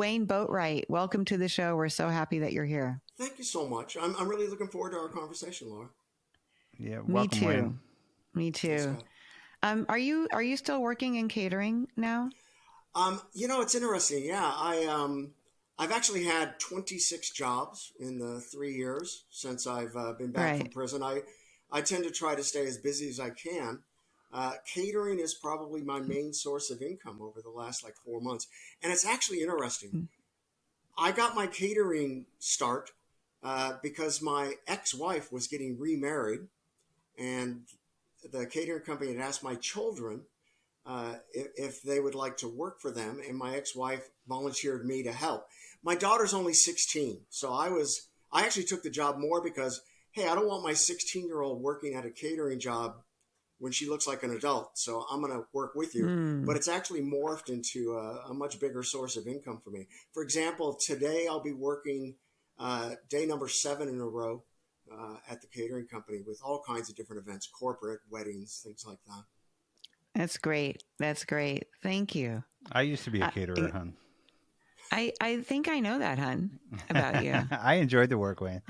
Wayne Boatwright, welcome to the show. We're so happy that you're here. Thank you so much. I'm really looking forward to our conversation, Laura. Yeah, Me welcome, too. Wayne. Me too. Are you still working in catering now? It's interesting. Yeah, I've actually had 26 jobs in the 3 years since I've been back from prison. I tend to try to stay as busy as I can. Catering is probably my main source of income over the last 4 months. And it's actually interesting. I got my catering start because my ex-wife was getting remarried, and the catering company had asked my children if they would like to work for them, and my ex-wife volunteered me to help. My daughter's only 16, so I actually took the job more because, hey, I don't want my 16-year-old working at a catering job when she looks like an adult, so I'm going to work with you. But it's actually morphed into a much bigger source of income for me. For example, today I'll be working day number 7 in a row at the catering company with all kinds of different events, corporate, weddings, things like that. That's great. That's great. Thank you. I used to be a caterer, hun. I think I know that, hun, about you. I enjoyed the work, Wayne.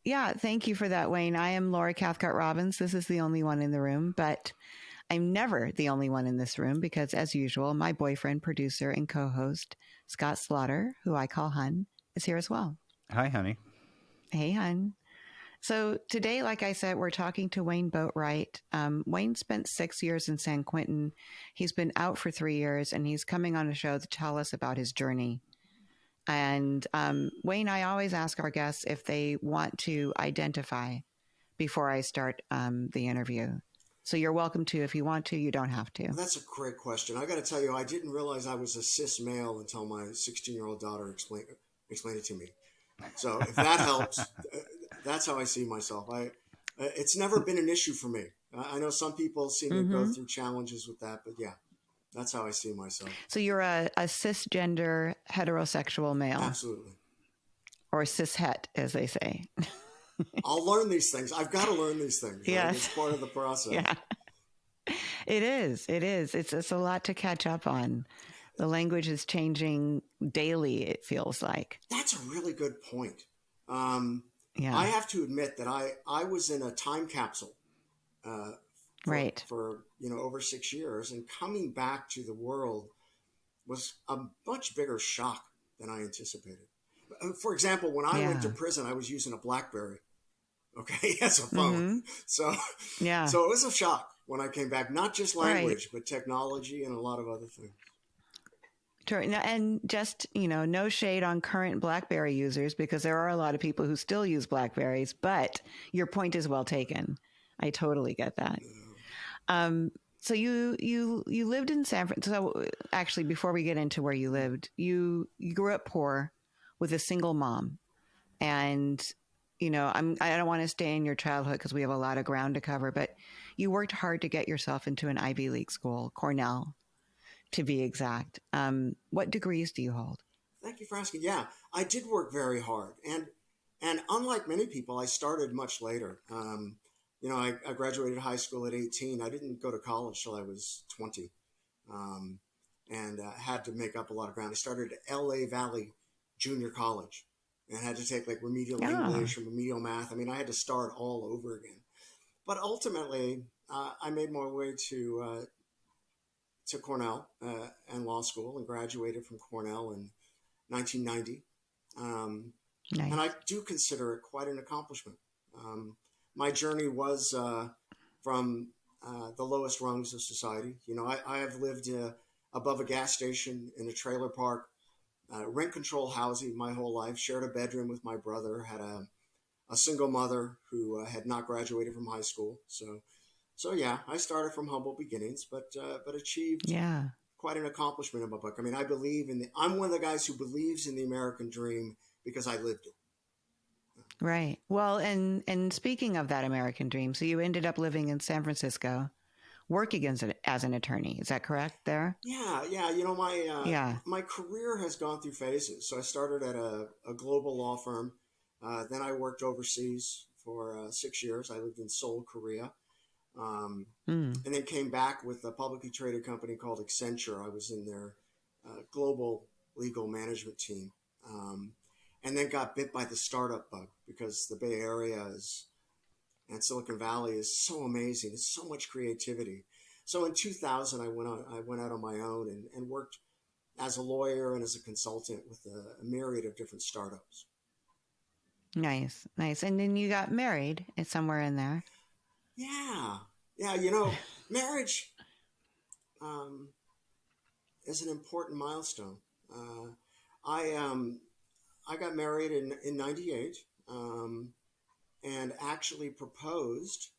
Yeah, thank you for that, Wayne. I am Laura Cathcart Robbins. This is the only one in the room, but I'm never the only one in this room because, as usual, my boyfriend, producer, and co-host, Scott Slaughter, who I call Hun, is here as well. Hi, honey. Hey, Hun. So today, like I said, we're talking to Wayne Boatwright. Wayne spent 6 years in San Quentin. He's been out for 3 years, and he's coming on a show to tell us about his journey. And Wayne, I always ask our guests if they want to identify before I start the interview. So you're welcome to. If you want to, you don't have to. Well, that's a great question. I got to tell you, I didn't realize I was a cis male until my 16-year-old daughter explained it to me. So if that helps, that's how I see myself. It's never been an issue for me. I know some people seem to go through challenges with that, but yeah. That's how I see myself. So you're a cisgender heterosexual male. Absolutely. Or cishet, as they say. I'll learn these things. I've got to learn these things. Yes. Right? It's part of the process. Yeah. It is. It's a lot to catch up on. The language is changing daily, it feels like. That's a really good point. I have to admit that I was in a time capsule for over 6 years, and coming back to the world was a much bigger shock than I anticipated. For example, when I went to prison, I was using a BlackBerry, as a phone. So it was a shock when I came back, not just language, but technology and a lot of other things. And just, no shade on current BlackBerry users, because there are a lot of people who still use BlackBerries, but your point is well taken. I totally get that. So you lived in San Francisco. So actually, before we get into where you lived, you grew up poor with a single mom. And, I don't want to stay in your childhood because we have a lot of ground to cover, but you worked hard to get yourself into an Ivy League school, Cornell, to be exact. What degrees do you hold? Thank you for asking. Yeah, I did work very hard. And unlike many people, I started much later. I graduated high school at 18. I didn't go to college till I was 20 and had to make up a lot of ground. I started at LA Valley Junior College and had to take remedial English and remedial math. I mean, I had to start all over again. But ultimately, I made my way to Cornell and law school and graduated from Cornell in 1990. Nice. And I do consider it quite an accomplishment. My journey was from the lowest rungs of society. I have lived above a gas station in a trailer park, rent control housing my whole life, shared a bedroom with my brother, had a single mother who had not graduated from high school. So yeah, I started from humble beginnings, but achieved quite an accomplishment in my book. I mean, I'm one of the guys who believes in the American dream because I lived it. Right. Well, and speaking of that American dream, so you ended up living in San Francisco, working as an attorney. Is that correct there? Yeah. My career has gone through phases. So I started at a global law firm. Then I worked overseas for 6 years. I lived in Seoul, Korea. And then came back with a publicly traded company called Accenture. I was in their global legal management team, and then got bit by the startup bug because the Bay Area and Silicon Valley is so amazing. It's so much creativity. So in 2000, I went out on my own and worked as a lawyer and as a consultant with a myriad of different startups. Nice, nice. And then you got married somewhere in there. Yeah. Marriage is an important milestone. I got married in 98 and actually proposed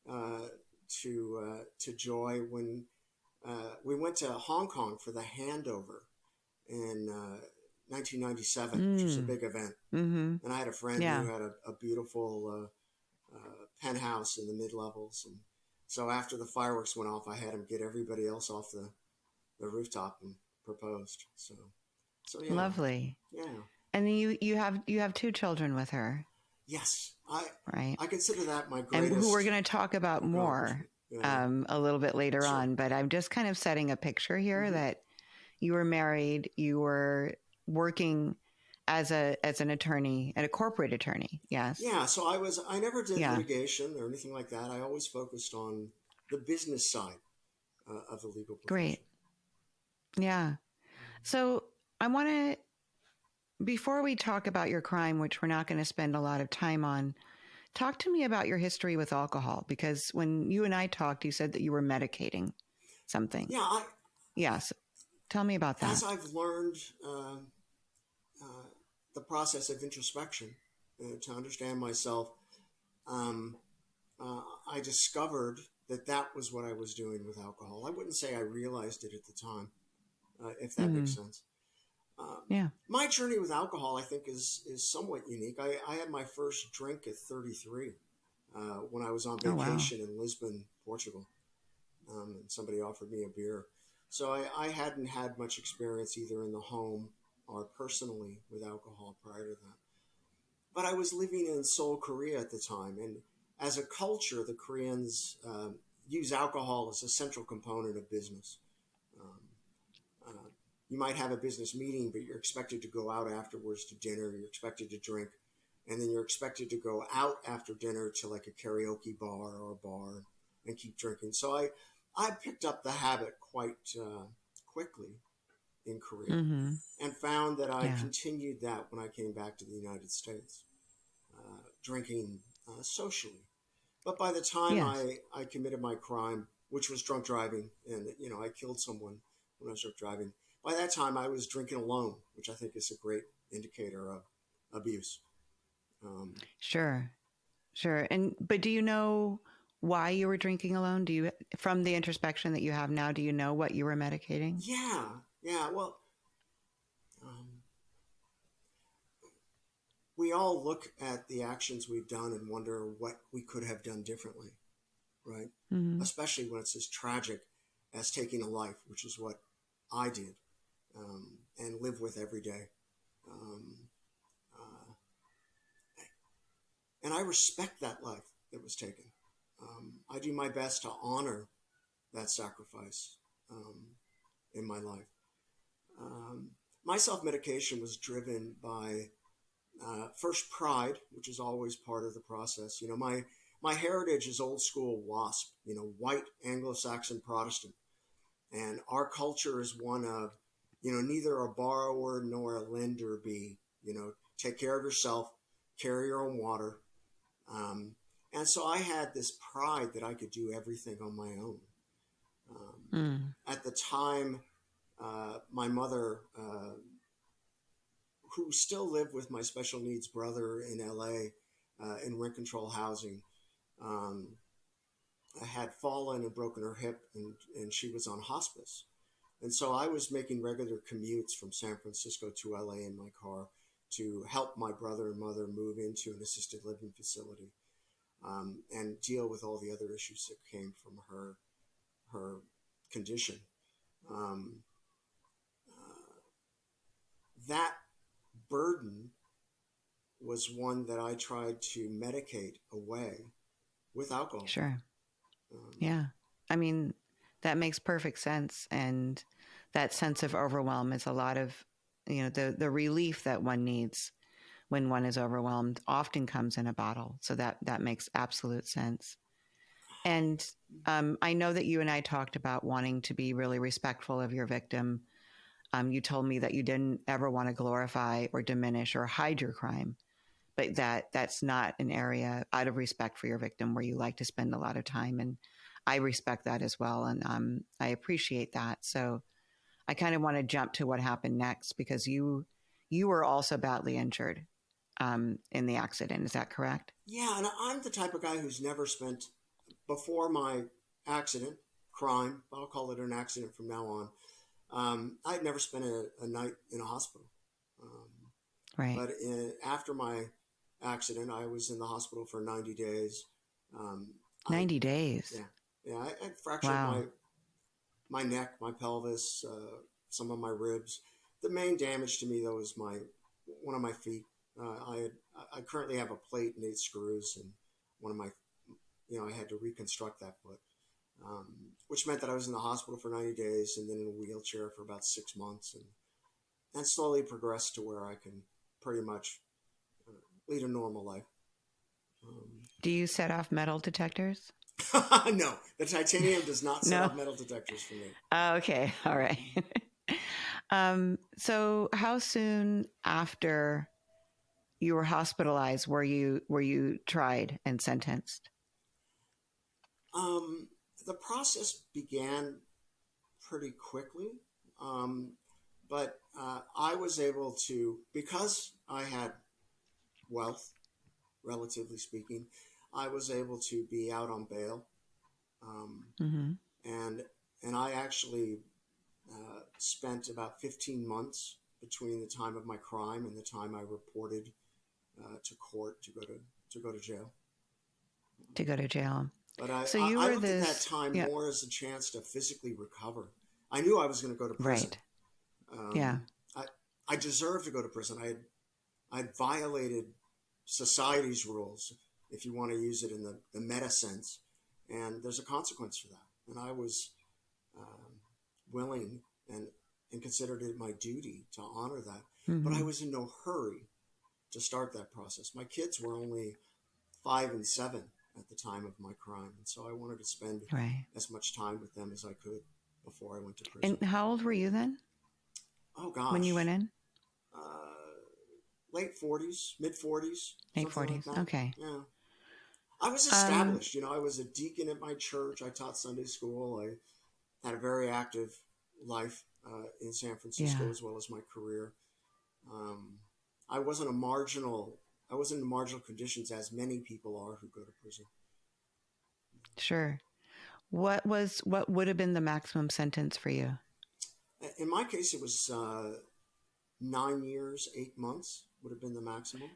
to Joy when we went to Hong Kong for the handover in 1997, which was a big event. Mm-hmm. And I had a friend who had a beautiful penthouse in the mid-levels. And so after the fireworks went off, I had him get everybody else off the rooftop and proposed. So yeah. Lovely. Yeah. And you have 2 children with her. Yes. Right. I consider that my greatest. And who we're going to talk about more a little bit later on. But I'm just kind of setting a picture here that you were married, you were working as an attorney, and a corporate attorney. Yes. Yeah. So I never did litigation or anything like that. I always focused on the business side of the legal profession. Great. Yeah. So I want to, before we talk about your crime, which we're not going to spend a lot of time on, talk to me about your history with alcohol, because when you and I talked, you said that you were medicating something. Yeah. Yes. Tell me about that. As I've learned the process of introspection to understand myself, I discovered that was what I was doing with alcohol. I wouldn't say I realized it at the time, if that makes sense. My journey with alcohol, I think, is somewhat unique. I had my first drink at 33 when I was on vacation in Lisbon, Portugal, and somebody offered me a beer. So I hadn't had much experience either in the home or personally with alcohol prior to that. But I was living in Seoul, Korea at the time, and as a culture, the Koreans use alcohol as a central component of business. You might have a business meeting, but you're expected to go out afterwards to dinner. You're expected to drink, and then you're expected to go out after dinner to like a karaoke bar or a bar and keep drinking. So I picked up the habit quite quickly in Korea and found that I continued that when I came back to the United States, drinking socially. But by the time I committed my crime, which was drunk driving, and I killed someone when I was drunk driving, by that time I was drinking alone, which I think is a great indicator of abuse. Sure. But do you know why you were drinking alone? Do you, from the introspection that you have now, do you know what you were medicating? Yeah. Well, we all look at the actions we've done and wonder what we could have done differently, right? Mm-hmm. Especially when it's as tragic as taking a life, which is what I did and live with every day. And I respect that life that was taken. I do my best to honor that sacrifice in my life. My self-medication was driven by first pride, which is always part of the process. My heritage is old school WASP, white Anglo-Saxon Protestant. And our culture is one of, neither a borrower nor a lender be, take care of yourself, carry your own water. And so I had this pride that I could do everything on my own. At the time, my mother, who still lived with my special needs brother in LA in rent control housing, had fallen and broken her hip, and she was on hospice. And so I was making regular commutes from San Francisco to LA in my car to help my brother and mother move into an assisted living facility and deal with all the other issues that came from her condition. That burden was one that I tried to medicate away with alcohol. Sure. Yeah. I mean, that makes perfect sense. And that sense of overwhelm is a lot of, the relief that one needs when one is overwhelmed often comes in a bottle. So that makes absolute sense. And I know that you and I talked about wanting to be really respectful of your victim. You told me that you didn't ever want to glorify or diminish or hide your crime, but that's not an area out of respect for your victim where you like to spend a lot of time. And I respect that as well. And I appreciate that. So I kind of want to jump to what happened next, because you were also badly injured in the accident. Is that correct? Yeah, and I'm the type of guy who's never spent, before my accident, crime, I'll call it an accident from now on, I'd never spent a night in a hospital. Right. But after my accident, I was in the hospital for 90 days. 90 days? Yeah. I fractured Wow. my neck, my pelvis, some of my ribs. The main damage to me, though, is one of my feet. I currently have a plate and 8 screws, and one of my, I had to reconstruct that foot, which meant that I was in the hospital for 90 days and then in a wheelchair for about 6 months, and slowly progressed to where I can pretty much lead a normal life. Do you set off metal detectors? No, the titanium does not set No? off metal detectors for me. Okay. All right. So how soon after you were hospitalized were you tried and sentenced? The process began pretty quickly, but I was able to, because I had wealth, relatively speaking, I was able to be out on bail, Mm-hmm. and I actually spent about 15 months between the time of my crime and the time I reported to court to go to jail. To go to jail. But I So you were looked at that this time yeah. more as a chance to physically recover. I knew I was going to go to prison. Right. Yeah. I deserved to go to prison. I'd violated society's rules, if you want to use it in the meta sense, and there's a consequence for that. And I was willing and considered it my duty to honor that. Mm-hmm. But I was in no hurry to start that process. My kids were only 5 and 7 at the time of my crime, and so I wanted to spend as much time with them as I could before I went to prison. And how old were you then? Oh gosh, when you went in? Late 40s, mid 40s. Late 40s. Like okay. Yeah. I was established. I was a deacon at my church. I taught Sunday school. I had a very active life in San Francisco, as well as my career. I wasn't in marginal conditions as many people are who go to prison. Sure. What would have been the maximum sentence for you? In my case, it was 9 years, 8 months would have been the maximum.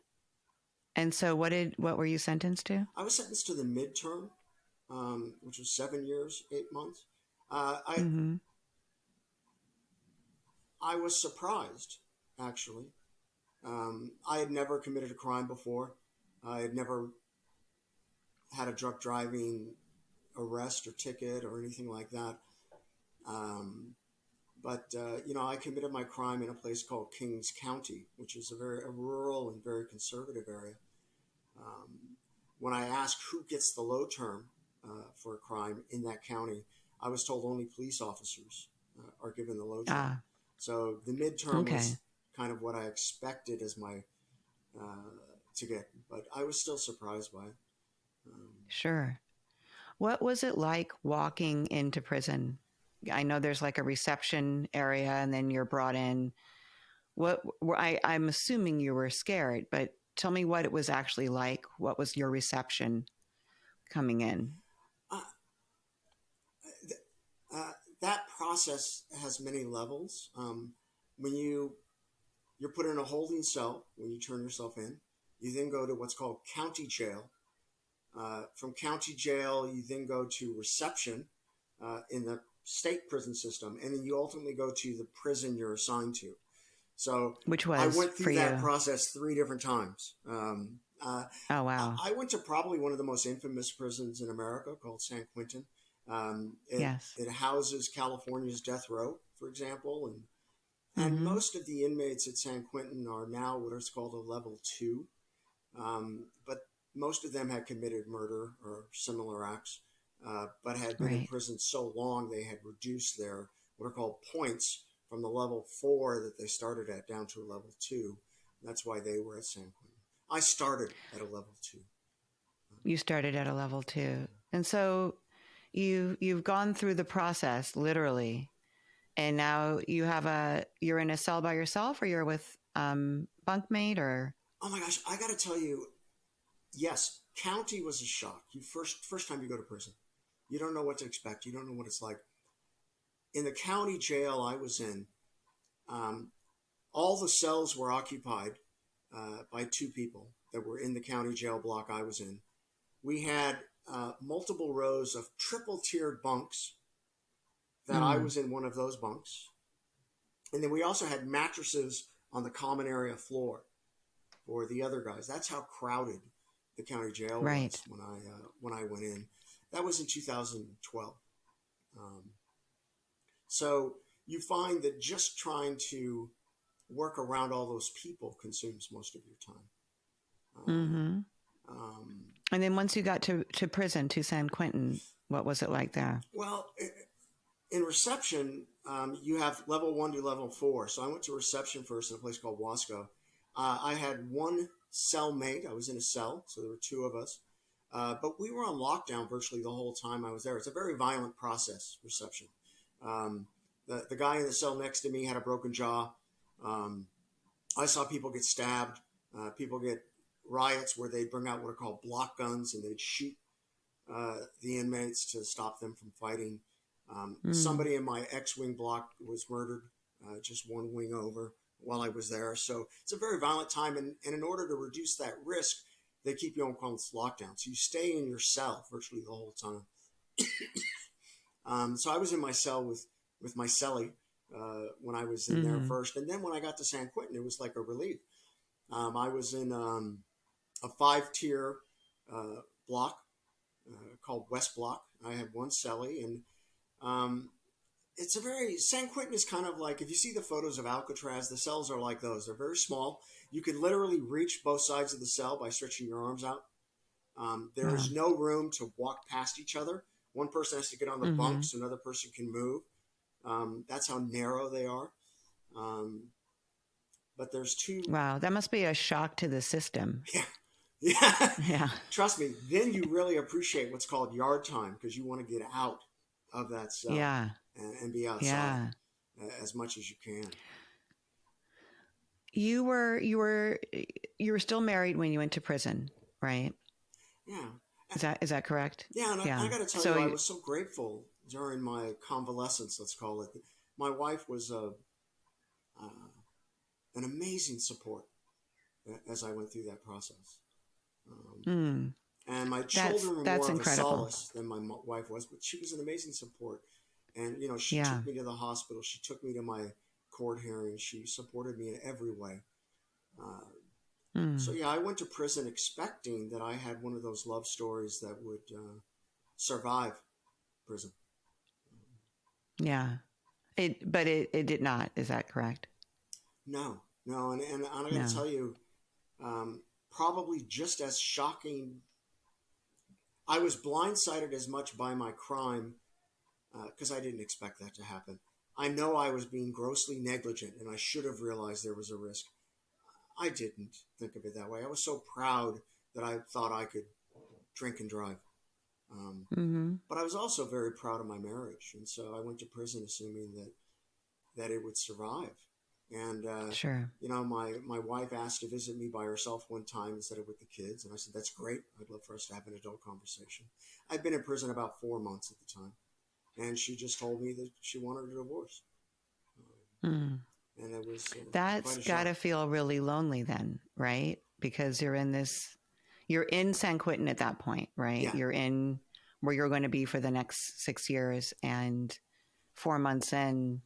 And so what were you sentenced to? I was sentenced to the midterm, which was 7 years, 8 months. Mm-hmm. I was surprised, actually. I had never committed a crime before. I had never had a drunk driving arrest or ticket or anything like that. But I committed my crime in a place called Kings County, which is a rural and very conservative area. When I asked who gets the low term for a crime in that county, I was told only police officers are given the low term. So the midterm was kind of what I expected as my to get, but I was still surprised by it. Sure. What was it like walking into prison? I know there's like a reception area and then you're brought in. I'm assuming you were scared, but tell me what it was actually like. What was your reception coming in? That process has many levels. When you're put in a holding cell, when you turn yourself in, you then go to what's called county jail. From county jail, you then go to reception in the state prison system, and then you ultimately go to the prison you're assigned to. So which was I went through that you? process 3 different times. Oh, wow. I went to probably one of the most infamous prisons in America called San Quentin. It houses California's death row for example, and most of the inmates at San Quentin are now what is called a level 2. But most of them had committed murder or similar acts, but had been in prison so long they had reduced their what are called points from the level 4 that they started at down to a level 2. That's why they were at San Quentin. I started at a level 2. You started at a level 2. And so you've gone through the process literally, and now you're in a cell by yourself, or you're with bunkmate, or? Oh my gosh, I got to tell you, yes, county was a shock. You first time you go to prison, you don't know what to expect. You don't know what it's like. In the county jail I was in, all the cells were occupied by 2 people that were in the county jail block I was in. We had multiple rows of triple-tiered bunks that I was in one of those bunks. And then we also had mattresses on the common area floor for the other guys. That's how crowded the county jail was when I went in. That was in 2012. So you find that just trying to work around all those people consumes most of your time. And then once you got to prison, to San Quentin, what was it like there? Well, in reception, you have level 1 to level 4. So I went to reception first in a place called Wasco. I had one cellmate. I was in a cell, so there were 2 of us. But we were on lockdown virtually the whole time I was there. It's a very violent process, reception. The guy in the cell next to me had a broken jaw. I saw people get stabbed. People get riots where they'd bring out what are called block guns and they'd shoot the inmates to stop them from fighting. Somebody in my X-wing block was murdered, just one wing over while I was there. So it's a very violent time. And in order to reduce that risk, they keep you on constant lockdown. So you stay in your cell virtually the whole time. So I was in my cell with my cellie when I was in there first. And then when I got to San Quentin, it was like a relief. I was in a 5-tier block called West Block. I had one cellie, and it's a very, San Quentin is kind of like, if you see the photos of Alcatraz, the cells are like those. They're very small. You can literally reach both sides of the cell by stretching your arms out. There is no room to walk past each other. One person has to get on the bunk so another person can move. That's how narrow they are. But there's 2. Wow, that must be a shock to the system. Yeah. Trust me. Then you really appreciate what's called yard time, because you want to get out of that cell and be outside as much as you can. You were still married when you went to prison, right? Yeah. Is that correct? Yeah, and I got to tell you, I was so grateful during my convalescence, let's call it. My wife was an amazing support as I went through that process. And my children were more of a solace than my wife was, but she was an amazing support. And, she took me to the hospital. She took me to my court hearing. She supported me in every way. So, I went to prison expecting that I had one of those love stories that would survive prison. Yeah. But it did not. Is that correct? No. And I got to tell you, probably just as shocking. I was blindsided as much by my crime because I didn't expect that to happen. I know I was being grossly negligent and I should have realized there was a risk. I didn't think of it that way. I was so proud that I thought I could drink and drive. But I was also very proud of my marriage. And so I went to prison assuming that it would survive. And, my wife asked to visit me by herself one time instead of with the kids. And I said, that's great. I'd love for us to have an adult conversation. I'd been in prison about 4 months at the time. And she just told me that she wanted a divorce. And it was that's got to feel really lonely then, right? Because you're in San Quentin at that point, right? Yeah. You're in where you're going to be for the next 6 years, and 4 months in,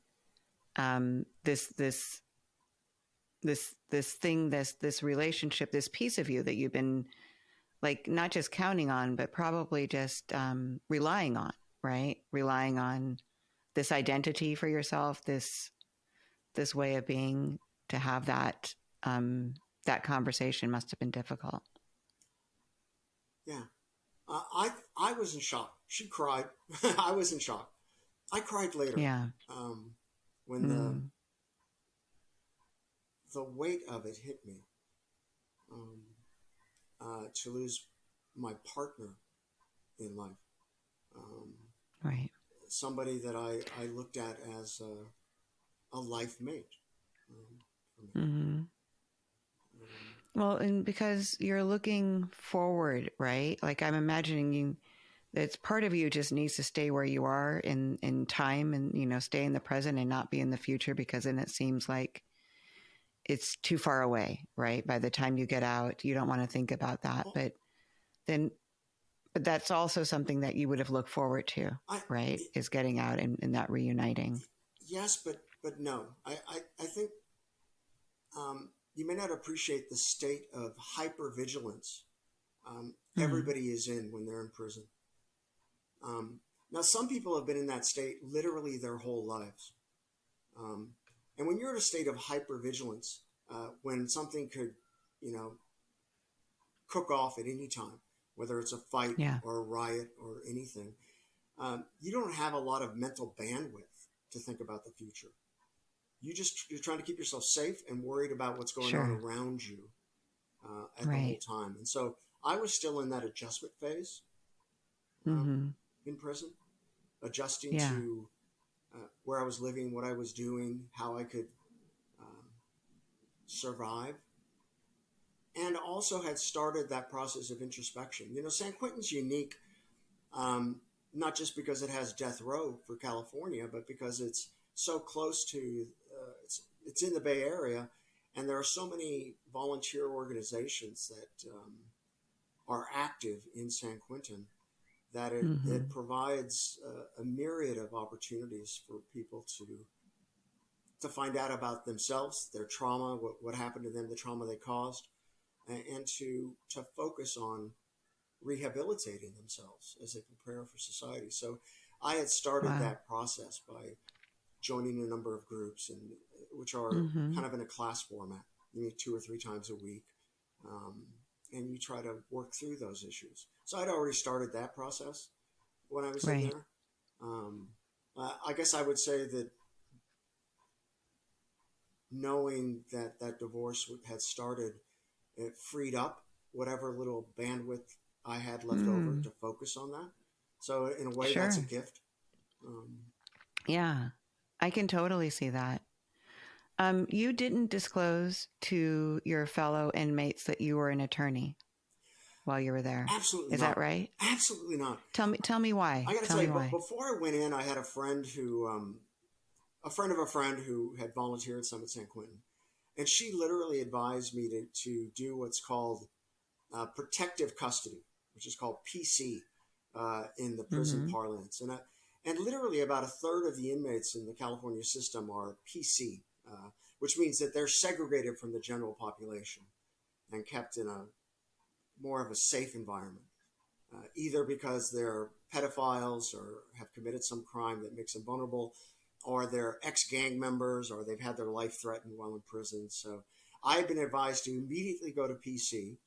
this relationship, this piece of you that you've been like not just counting on, but probably just relying on, right? Relying on this identity for yourself, this way of being, to have that that conversation must have been difficult. Yeah. I was in shock. She cried. I was in shock. I cried later. Yeah. When the weight of it hit me, to lose my partner in life, right. somebody that I looked at as a life mate. For me. Mm-hmm. Well, and because you're looking forward, right? Like, I'm imagining it's part of you just needs to stay where you are in time, and, you know, stay in the present and not be in the future, because then it seems like it's too far away, right? By the time you get out, you don't want to think about that. But that's also something that you would have looked forward to, right? Is getting out and that reuniting. Yes, but no. I think you may not appreciate the state of hypervigilance everybody is in when they're in prison. Now, some people have been in that state literally their whole lives. And when you're in a state of hypervigilance, when something could, you know, cook off at any time, whether it's a fight or a riot or anything, you don't have a lot of mental bandwidth to think about the future. You're trying to keep yourself safe and worried about what's going on around you at the whole time. And so I was still in that adjustment phase in prison, adjusting to where I was living, what I was doing, how I could survive, and also had started that process of introspection. You know, San Quentin's unique, not just because it has death row for California, but because it's so close to, it's in the Bay Area, and there are so many volunteer organizations that are active in San Quentin that it provides a myriad of opportunities for people to find out about themselves, their trauma, what happened to them, the trauma they caused, and to focus on rehabilitating themselves as they prepare for society. So I had started that process by joining a number of groups, and which are kind of in a class format. You meet 2 or 3 times a week, and you try to work through those issues. So I'd already started that process when I was in there. I guess I would say that knowing that that divorce had started, it freed up whatever little bandwidth I had left over to focus on that. So in a way, that's a gift. Yeah, I can totally see that. You didn't disclose to your fellow inmates that you were an attorney while you were there. Absolutely Is not. that right? Absolutely not. Tell me why. I got to tell you, before I went in, I had a friend who, a friend of a friend who had volunteered some at San Quentin. And she literally advised me to do what's called protective custody, which is called PC in the prison parlance. And literally about a third of the inmates in the California system are PC, which means that they're segregated from the general population and kept in a more of a safe environment, either because they're pedophiles or have committed some crime that makes them vulnerable, or they're ex-gang members, or they've had their life threatened while in prison. So I had been advised to immediately go to PC.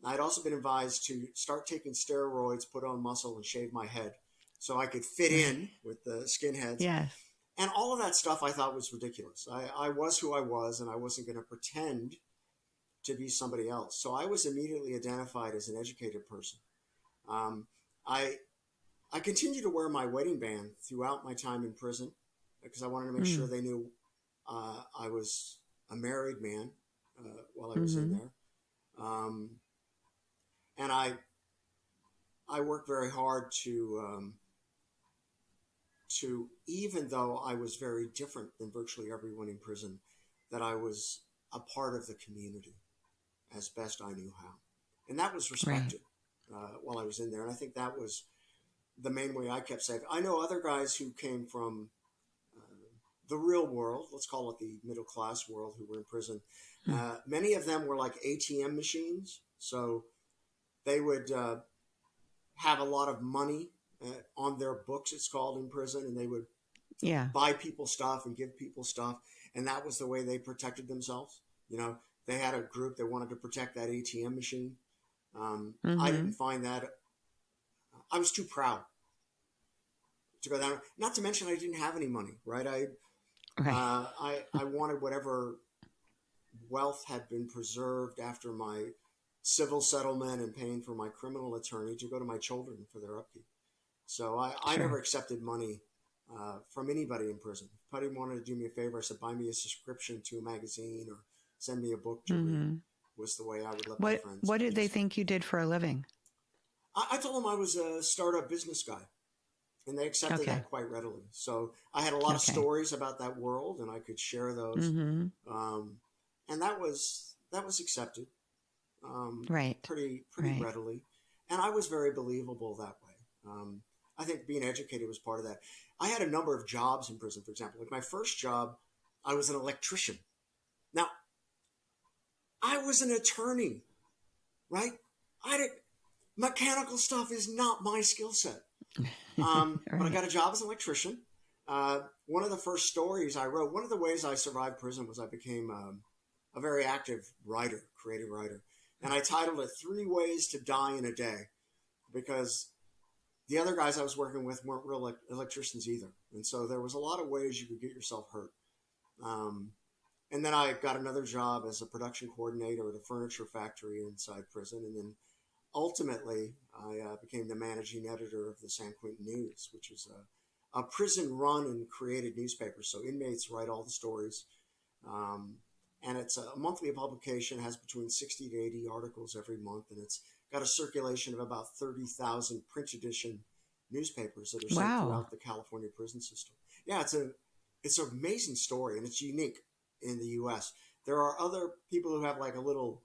I'd also been advised to start taking steroids, put on muscle, and shave my head so I could fit in with the skinheads. Yes. And all of that stuff I thought was ridiculous. I was who I was, and I wasn't going to pretend to be somebody else. So I was immediately identified as an educated person. I continued to wear my wedding band throughout my time in prison because I wanted to make sure they knew I was a married man while I was in there. And I worked very hard to even though I was very different than virtually everyone in prison, that I was a part of the community as best I knew how. And that was respected while I was in there. And I think that was the main way I kept safe. I know other guys who came from the real world, let's call it the middle class world, who were in prison. Many of them were like ATM machines. So they would have a lot of money on their books, it's called, in prison, and they would Yeah. buy people stuff and give people stuff. And that was the way they protected themselves. You know, they had a group that wanted to protect that ATM machine. I didn't find that. I was too proud to go down. Not to mention, I didn't have any money, right? Right. I wanted whatever wealth had been preserved after my civil settlement and paying for my criminal attorney to go to my children for their upkeep. So I Sure. never accepted money from anybody in prison. If anybody wanted to do me a favor, I said, buy me a subscription to a magazine or send me a book to read, was the way I would let my friends. What did they think you did for a living? I told them I was a startup business guy, and they accepted Okay. that quite readily. So I had a lot of Okay. stories about that world, and I could share those. And that was accepted Right. pretty Right. readily. And I was very believable that way. I think being educated was part of that. I had a number of jobs in prison, for example. Like my first job, I was an electrician. Now, I was an attorney, right? Mechanical stuff is not my skill set. But I got a job as an electrician. One of the first stories I wrote, one of the ways I survived prison was I became a very active writer, creative writer. And I titled it 3 Ways to Die in a Day, because the other guys I was working with weren't real electricians either. And so there was a lot of ways you could get yourself hurt. And then I got another job as a production coordinator at a furniture factory inside prison. And then ultimately, I became the managing editor of the San Quentin News, which is a prison-run and created newspaper. So inmates write all the stories. And it's a monthly publication, has between 60 to 80 articles every month. And it's got a circulation of about 30,000 print edition newspapers that are sent throughout the California prison system. Yeah, it's an amazing story, and it's unique in the U.S. There are other people who have like a little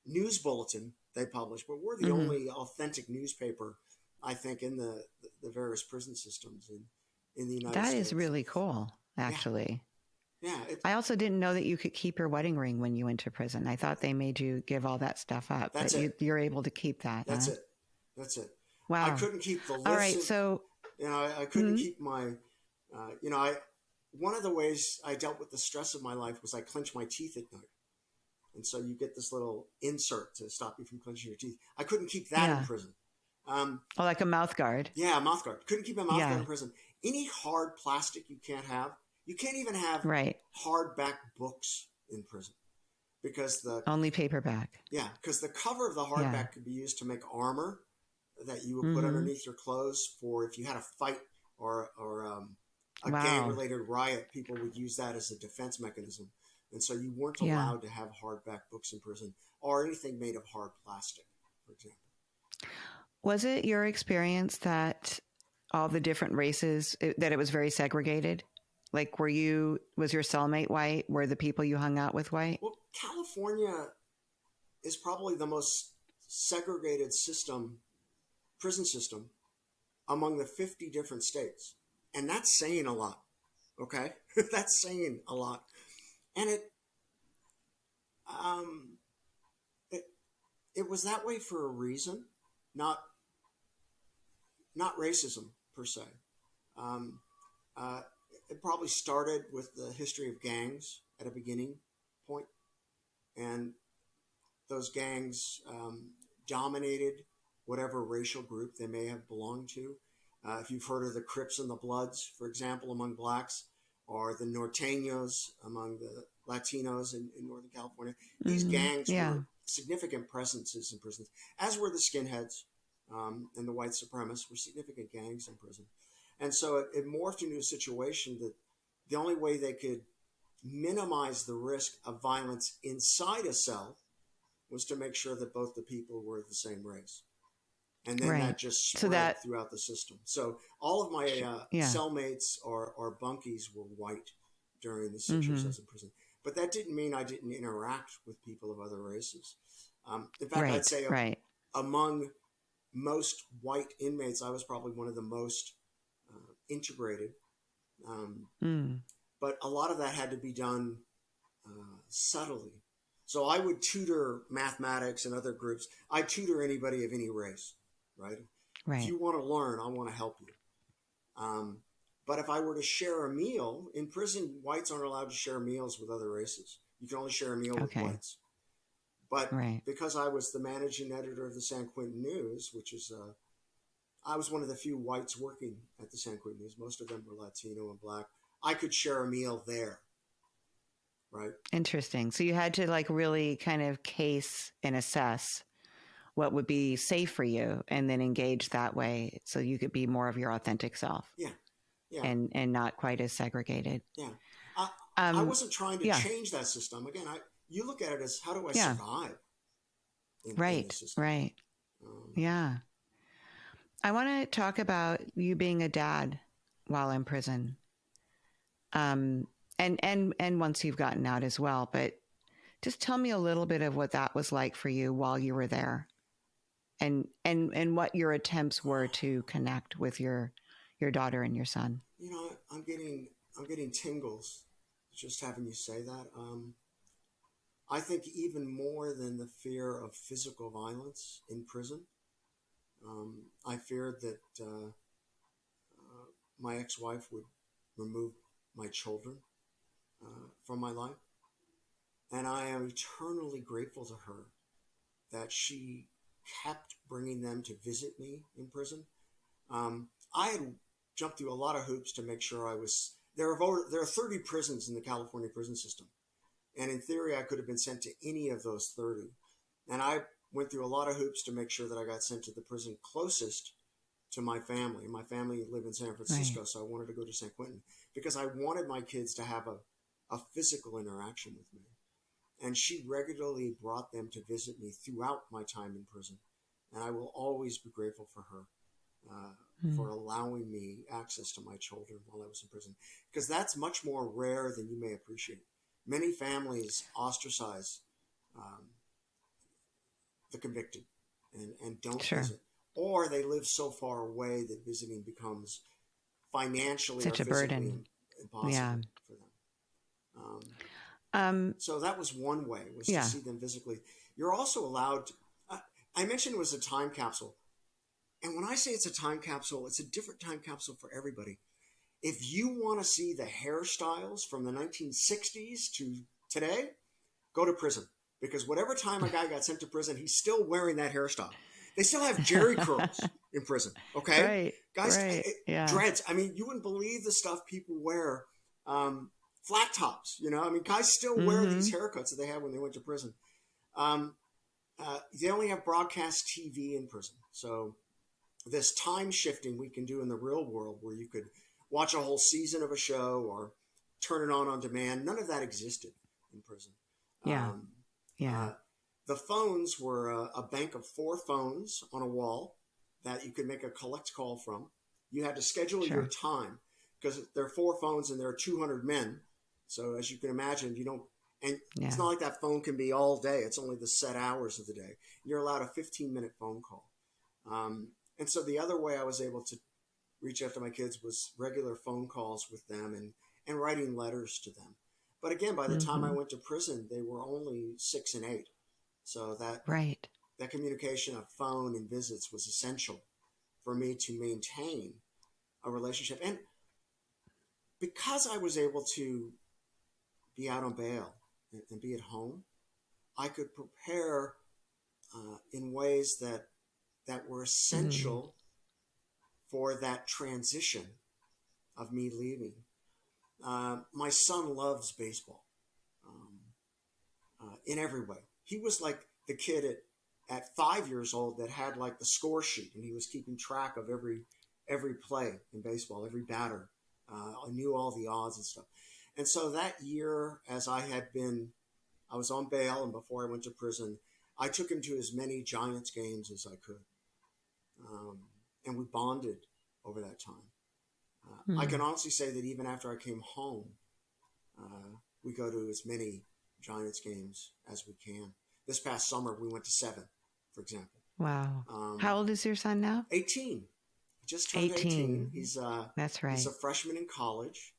news bulletin they publish, but we're the only authentic newspaper, I think, in the various prison systems in the United States. That is really cool, actually. Yeah. I also didn't know that you could keep your wedding ring when you went to prison. I thought they made you give all that stuff up, but you're able to keep that. That's it. That's it. Wow. I couldn't keep the list. All right. So, I couldn't keep my, one of the ways I dealt with the stress of my life was I clenched my teeth at night. And so you get this little insert to stop you from clenching your teeth. I couldn't keep that in prison. like a mouth guard. Yeah, a mouth guard. Couldn't keep a mouth guard in prison. Any hard plastic you can't have. You can't even have hardback books in prison, because only paperback. Yeah, because the cover of the hardback could be used to make armor that you would put underneath your clothes for if you had a fight or a gang-related riot. People would use that as a defense mechanism, and so you weren't allowed to have hardback books in prison or anything made of hard plastic, for example. Was it your experience that all the different races, that it was very segregated? Like, was your cellmate white? Were the people you hung out with white? Well, California is probably the most segregated prison system among the 50 different states. And that's saying a lot. Okay? That's saying a lot. And it was that way for a reason, not racism per se. It probably started with the history of gangs at a beginning point, and those gangs dominated whatever racial group they may have belonged to. If you've heard of the Crips and the Bloods, for example, among blacks, or the Norteños among the Latinos in Northern California, these gangs were significant presences in prisons, as were the skinheads and the white supremacists were significant gangs in prison. And so it morphed into a situation that the only way they could minimize the risk of violence inside a cell was to make sure that both the people were the same race. And then that just spread throughout the system. So all of my cellmates or bunkies were white during the 6 years I was in prison. But that didn't mean I didn't interact with people of other races. In fact, I'd say among most white inmates, I was probably one of the most integrated. But a lot of that had to be done subtly. So I would tutor mathematics and other groups. I tutor anybody of any race, right? If you want to learn, I want to help you. But if I were to share a meal in prison, whites aren't allowed to share meals with other races. You can only share a meal with whites. But Right. because I was the managing editor of the San Quentin News, which is I was one of the few whites working at the San Quentin News. Most of them were Latino and Black. I could share a meal there, right? Interesting. So you had to like really kind of case and assess what would be safe for you and then engage that way so you could be more of your authentic self. Yeah. Yeah. And not quite as segregated. Yeah. I wasn't trying to change that system. Again, you look at it as how do I survive in this system? Right. Yeah. I want to talk about you being a dad while in prison. And once you've gotten out as well, but just tell me a little bit of what that was like for you while you were there and what your attempts were to connect with your daughter and your son. You know, I'm getting tingles just having you say that. I think even more than the fear of physical violence in prison, I feared that my ex-wife would remove my children from my life. And I am eternally grateful to her that she kept bringing them to visit me in prison. I had jumped through a lot of hoops to make sure I was there are 30 prisons in the California prison system. And in theory, I could have been sent to any of those 30. And I went through a lot of hoops to make sure that I got sent to the prison closest to my family. My family lived in San Francisco, so I wanted to go to San Quentin because I wanted my kids to have a physical interaction with me. And she regularly brought them to visit me throughout my time in prison. And I will always be grateful for her for allowing me access to my children while I was in prison. Because that's much more rare than you may appreciate. Many families ostracize the convicted and don't visit. Or they live so far away that visiting becomes financially such or a physically burden. Impossible for them. So that was one way, was to see them physically. You're also allowed to, I mentioned it was a time capsule. And when I say it's a time capsule, it's a different time capsule for everybody. If you want to see the hairstyles from the 1960s to today, go to prison. Because whatever time a guy got sent to prison, he's still wearing that hairstyle. They still have jerry curls in prison, okay? Right, Guys, dreads. I mean, you wouldn't believe the stuff people wear. Flat tops, you know? I mean, guys still wear these haircuts that they had when they went to prison. They only have broadcast TV in prison. So this time shifting we can do in the real world where you could watch a whole season of a show or turn it on demand, none of that existed in prison. The phones were a bank of 4 phones on a wall that you could make a collect call from. You had to schedule your time because there are 4 phones and there are 200 men. So as you can imagine, it's not like that phone can be all day. It's only the set hours of the day. You're allowed a 15-minute phone call. And so the other way I was able to reach out to my kids was regular phone calls with them and writing letters to them. But again, by the time I went to prison, they were only 6 and 8. So that communication of phone and visits was essential for me to maintain a relationship. And because I was able to be out on bail and be at home, I could prepare in ways that were essential for that transition of me leaving. My son loves baseball in every way. He was like the kid at 5 years old that had like the score sheet, and he was keeping track of every play in baseball, every batter. I knew all the odds and stuff. And so that year, as I was on bail, and before I went to prison, I took him to as many Giants games as I could. And we bonded over that time. I can honestly say that even after I came home, we go to as many Giants games as we can. This past summer, we went to 7, for example. Wow. How old is your son now? 18. He just turned 18. That's right. He's a freshman in college.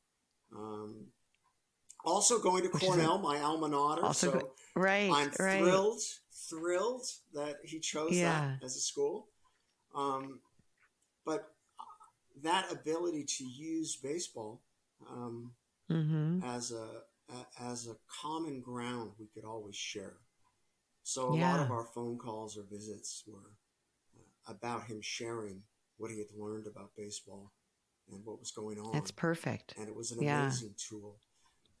Also going to Cornell, my alma mater. I'm thrilled that he chose that as a school. But that ability to use baseball Mm-hmm. as a common ground we could always share. So a lot Yeah, of our phone calls or visits were about him sharing what he had learned about baseball and what was going that's on. perfect. And it was an Yeah. amazing tool.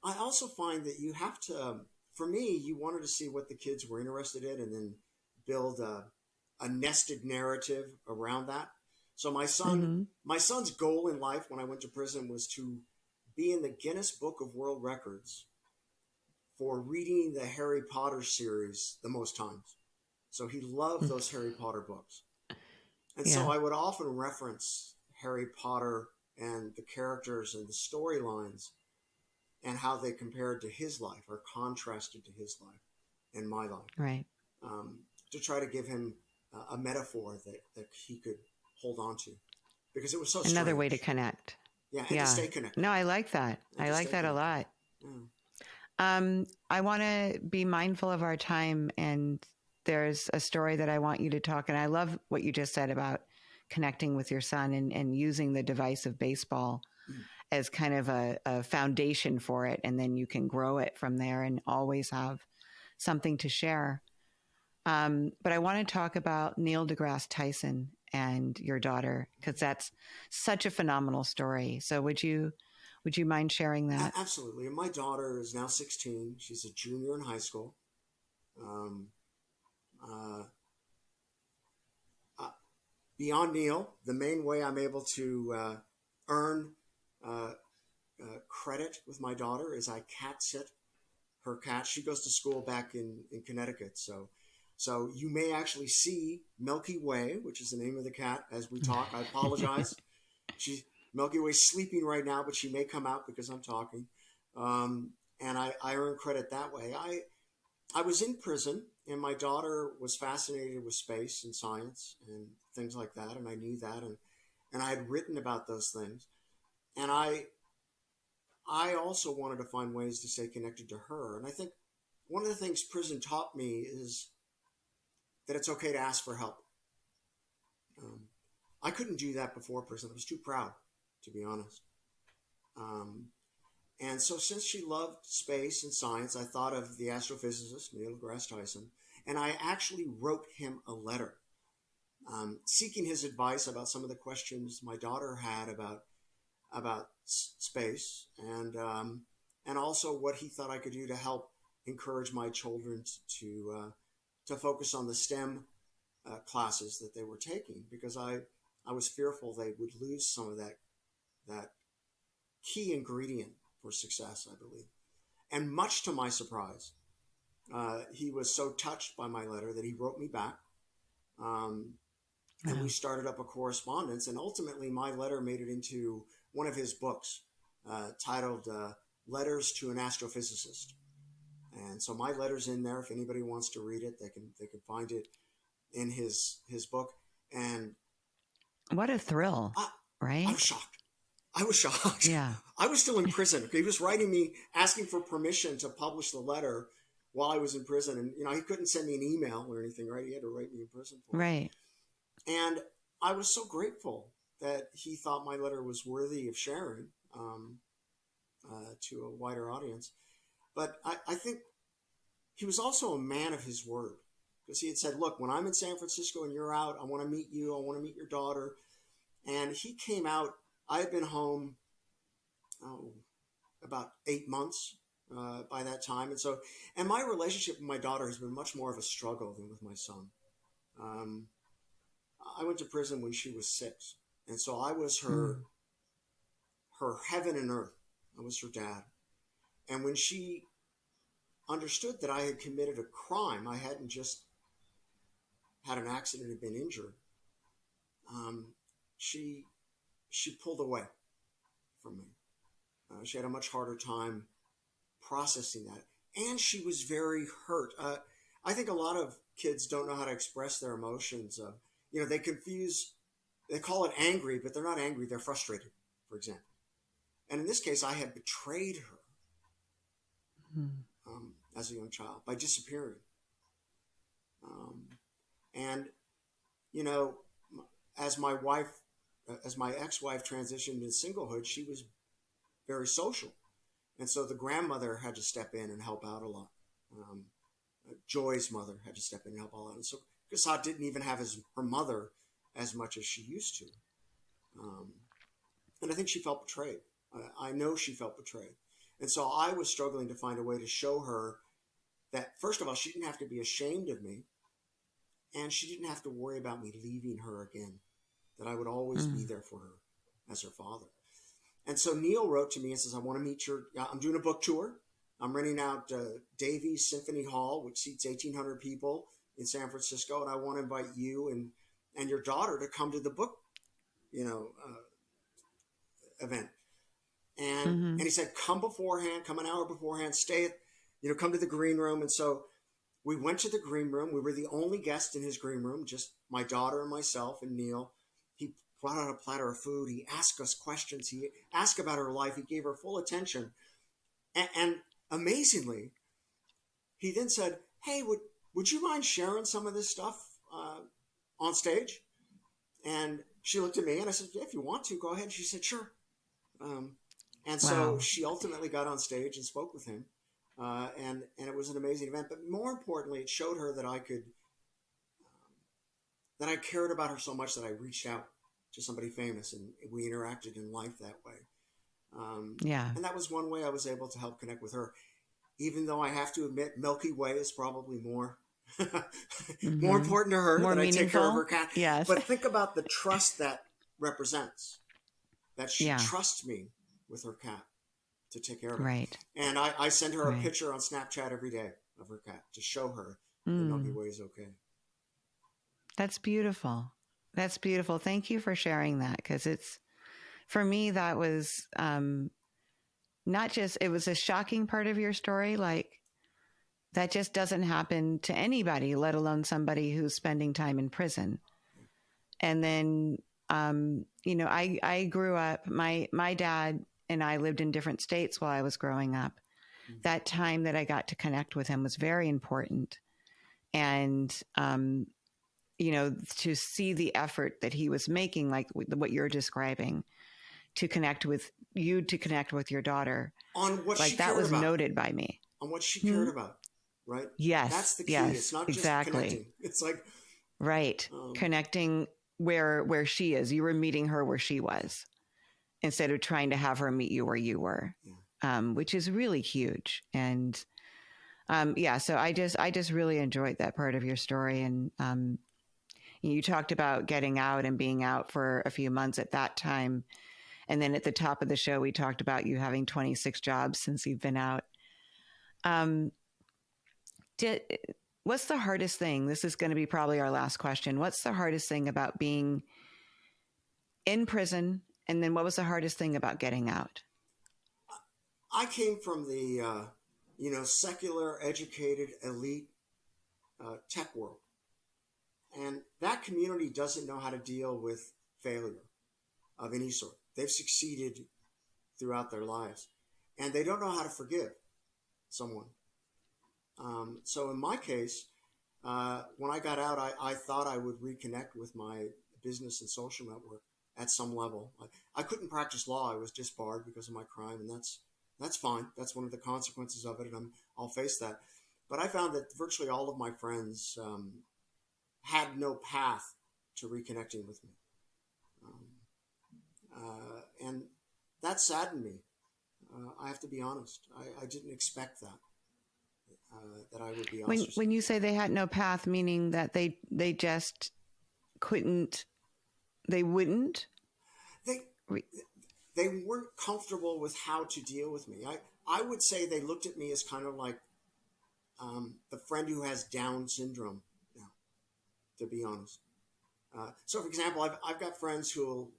I also find that you have to, for me, you wanted to see what the kids were interested in and then build a nested narrative around that. So Mm-hmm. my son's goal in life when I went to prison was to be in the Guinness Book of World Records for reading the Harry Potter series the most times. So he loved those Harry Potter books. And so Yeah. I would often reference Harry Potter and the characters and the storylines and how they compared to his life or contrasted to his life and my life, Right. to try to give him a metaphor that he could hold on to because it was so Another way to strange. connect. Yeah, and to Yeah. stay connected. No, I like that. And I to like stay that a connected. lot. Yeah. I want to be mindful of our time, and there's a story that I want you to talk. And I love what you just said about connecting with your son and using the device of baseball as kind of a foundation for it. And then you can grow it from there and always have something to share. But I want to talk about Neil deGrasse Tyson and your daughter, because that's such a phenomenal story. So would you mind sharing that? Absolutely. And my daughter is now 16. She's a junior in high school. Um, uh, uh, Beyond Neil, the main way I'm able to earn uh, credit with my daughter is I cat sit her cat. She goes to school back in Connecticut. So you may actually see Milky Way, which is the name of the cat, as we talk. I apologize. She's Milky Way's sleeping right now, but she may come out because I'm talking. And I earn credit that way. I was in prison, and my daughter was fascinated with space and science and things like that, and I knew that, and I had written about those things, and I also wanted to find ways to stay connected to her, and I think one of the things prison taught me is that it's okay to ask for help. Um, I couldn't do that before prison. I was too proud, to be honest. Um, And so, since she loved space and science, I thought of the astrophysicist Neil deGrasse Tyson, and I actually wrote him a letter seeking his advice about some of the questions my daughter had about space, and also what he thought I could do to help encourage my children to focus on the STEM classes that they were taking, because I was fearful they would lose some of that key ingredient for success, I believe. And much to my surprise, he was so touched by my letter that he wrote me back. And we Wow. started up a correspondence. And ultimately, my letter made it into one of his books titled Letters to an Astrophysicist. And so my letter's in there. If anybody wants to read it, they can find it in his book. And What a thrill, I, I right? was shocked. I was shocked. Yeah. I was still in prison. He was writing me, asking for permission to publish the letter while I was in prison. And, he couldn't send me an email or anything, right? He had to write me in prison for it. Right. And I was so grateful that he thought my letter was worthy of sharing to a wider audience. But I think he was also a man of his word, because he had said, look, when I'm in San Francisco and you're out, I want to meet you. I want to meet your daughter. And he came out. I had been home about 8 months by that time. And my relationship with my daughter has been much more of a struggle than with my son. Um, I went to prison when she was 6. And so I was Mm. her heaven and earth. I was her dad. And when she understood that I had committed a crime, I hadn't just had an accident and been injured, um, she pulled away from me. She had a much harder time processing that. And she was very hurt. I think a lot of kids don't know how to express their emotions. They call it angry, but they're not angry, they're frustrated, for example. And in this case, I had betrayed her Mm. as a young child by disappearing. Um, and, as my wife as my ex-wife transitioned into singlehood, she was very social. And so the grandmother had to step in and help out a lot. Joy's mother had to step in and help out. And so Cassatt didn't even have her mother as much as she used to. And I think she felt betrayed. I know she felt betrayed. And so I was struggling to find a way to show her that, first of all, she didn't have to be ashamed of me, and she didn't have to worry about me leaving her again, that I would always be there for her as her father. And so Neil wrote to me and says, I want to meet I'm doing a book tour. I'm renting out Davies Symphony Hall, which seats 1,800 people in San Francisco, and I want to invite you and your daughter to come to the book, event. And he said, come beforehand, come an hour beforehand, stay at, come to the green room. And so we went to the green room. We were the only guest in his green room, just my daughter and myself and Neil. He brought out a platter of food. He asked us questions. He asked about her life. He gave her full attention. And amazingly, he then said, hey, would you mind sharing some of this stuff on stage? And she looked at me and I said, yeah, if you want to, go ahead. She said, sure. And so she ultimately got on stage and spoke with him. And it was an amazing event. But more importantly, it showed her that that I cared about her so much that I reached out to somebody famous and we interacted in life that way. And that was one way I was able to help connect with her, even though I have to admit Milky Way is probably more more important to her more than meaningful. I take care of her cat. Yes. But think about the trust that represents, that she trusts me with her cat to take care of her. Right. And I send her a picture on Snapchat every day of her cat to show her that Milky Way is okay. That's beautiful. That's beautiful. Thank you for sharing that, because for me, that was not just, it was a shocking part of your story. Like, that just doesn't happen to anybody, let alone somebody who's spending time in prison. And then, I grew up, my dad and I lived in different states while I was growing up. That time that I got to connect with him was very important. And, to see the effort that he was making, like what you're describing, to connect with your daughter. On what like she that cared was about. noted by me. On what she cared about, right? Yes. That's the key. Yes, it's not exactly. just connecting. It's like... Right. Connecting where she is. You were meeting her where she was instead of trying to have her meet you where you were, which is really huge. And so I just really enjoyed that part of your story. And you talked about getting out and being out for a few months at that time. And then at the top of the show, we talked about you having 26 jobs since you've been out. What's the hardest thing? This is going to be probably our last question. What's the hardest thing about being in prison? And then what was the hardest thing about getting out? I came from the, secular, educated, elite tech world. And that community doesn't know how to deal with failure of any sort. They've succeeded throughout their lives. And they don't know how to forgive someone. So in my case, when I got out, I thought I would reconnect with my business and social network at some level. I couldn't practice law. I was disbarred because of my crime, and that's fine. That's one of the consequences of it, and I'll face that. But I found that virtually all of my friends had no path to reconnecting with me. And that saddened me. I have to be honest. I didn't expect that. That I would be honest. When you say they had no path, meaning that they just couldn't, they wouldn't? They weren't comfortable with how to deal with me. I would say they looked at me as kind of like the friend who has Down syndrome now, to be honest. So, for example, I've got friends who will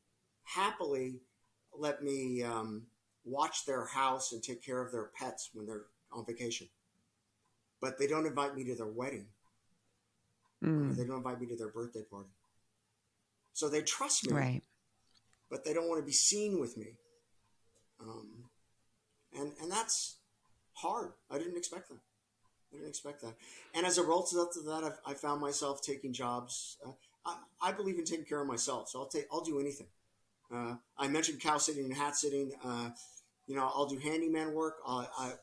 happily let me watch their house and take care of their pets when they're on vacation. But they don't invite me to their wedding. Or they don't invite me to their birthday party. So they trust me, right? But they don't want to be seen with me. And that's hard. I didn't expect that. And as a result of that, I found myself taking jobs. I believe in taking care of myself, so I'll do anything. I mentioned cow sitting and hat sitting. I'll do handyman work.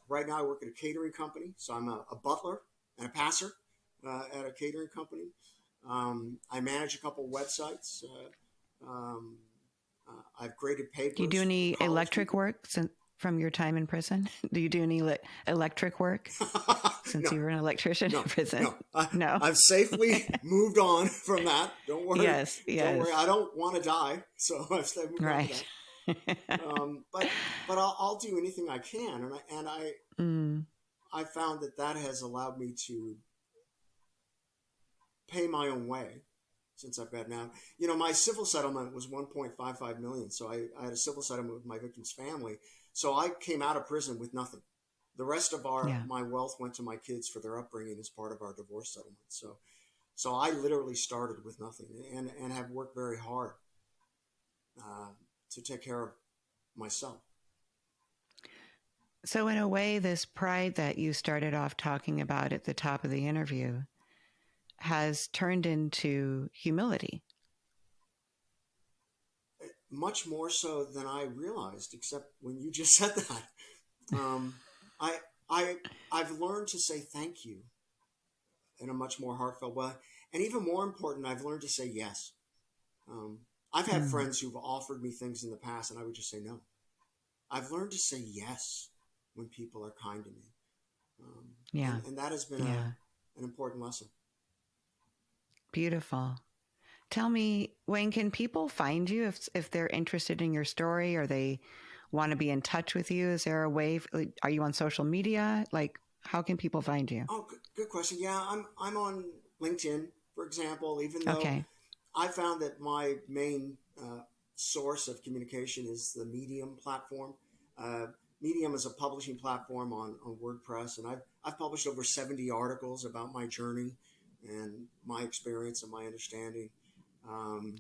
Right now I work at a catering company, so I'm a butler and a passer at a catering company. I manage a couple websites. I've graded papers. Do you do any for electric people. work from your time in prison? Do you do any electric work since No, you were an electrician in prison? No. I've safely moved on from that. Don't worry. Yes. Don't worry. I don't want to die, so I've moved on to that. But I'll do anything I can, and I found that has allowed me to pay my own way since I've gotten out. My civil settlement was 1.55 million, so I had a civil settlement with my victim's family. So I came out of prison with nothing. The rest of my wealth went to my kids for their upbringing as part of our divorce settlement. So I literally started with nothing and have worked very hard to take care of myself. So in a way, this pride that you started off talking about at the top of the interview has turned into humility. Much more so than I realized, except when you just said that. I've learned to say thank you in a much more heartfelt way. And even more important, I've learned to say yes. I've had friends who've offered me things in the past and I would just say no. I've learned to say yes when people are kind to me. And that has been an important lesson. Beautiful. Tell me, Wayne, can people find you if they're interested in your story or they want to be in touch with you? Is there a way? Are you on social media? Like, how can people find you? Oh, good question. Yeah, I'm on LinkedIn, for example, even though I found that my main source of communication is the Medium platform. Medium is a publishing platform on WordPress, and I've published over 70 articles about my journey and my experience and my understanding.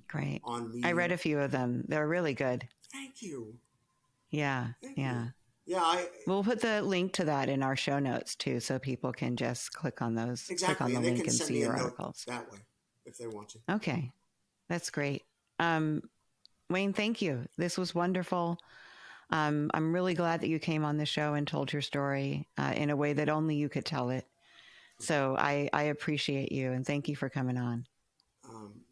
Great. On Medium. I read a few of them. They're really good. Thank you. Yeah. Thank you. We'll put the link to that in our show notes too, so people can just click on those. Exactly. Click on the link and see your articles that way if they want to. Okay, that's great. Wayne, thank you. This was wonderful. I'm really glad that you came on the show and told your story in a way that only you could tell it. So I appreciate you and thank you for coming on.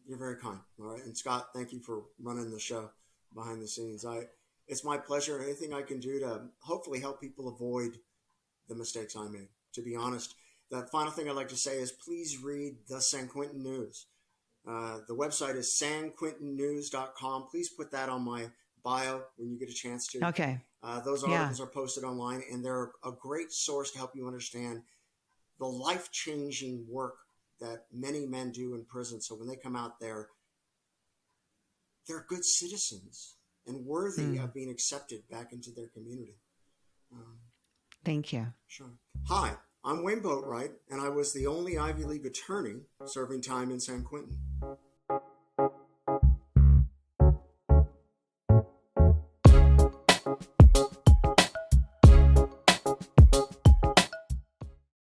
You're very kind. All right. And Scott, thank you for running the show behind the scenes. It's my pleasure. Anything I can do to hopefully help people avoid the mistakes I made. To be honest, the final thing I'd like to say is please read the San Quentin News. The website is sanquentinnews.com. Please put that on my bio when you get a chance to. Okay. Those articles are posted online, and they're a great source to help you understand the life-changing work that many men do in prison. So when they come out there, they're good citizens and worthy of being accepted back into their community. Thank you. Sure. Hi, I'm Wayne Boatwright, and I was the only Ivy League attorney serving time in San Quentin.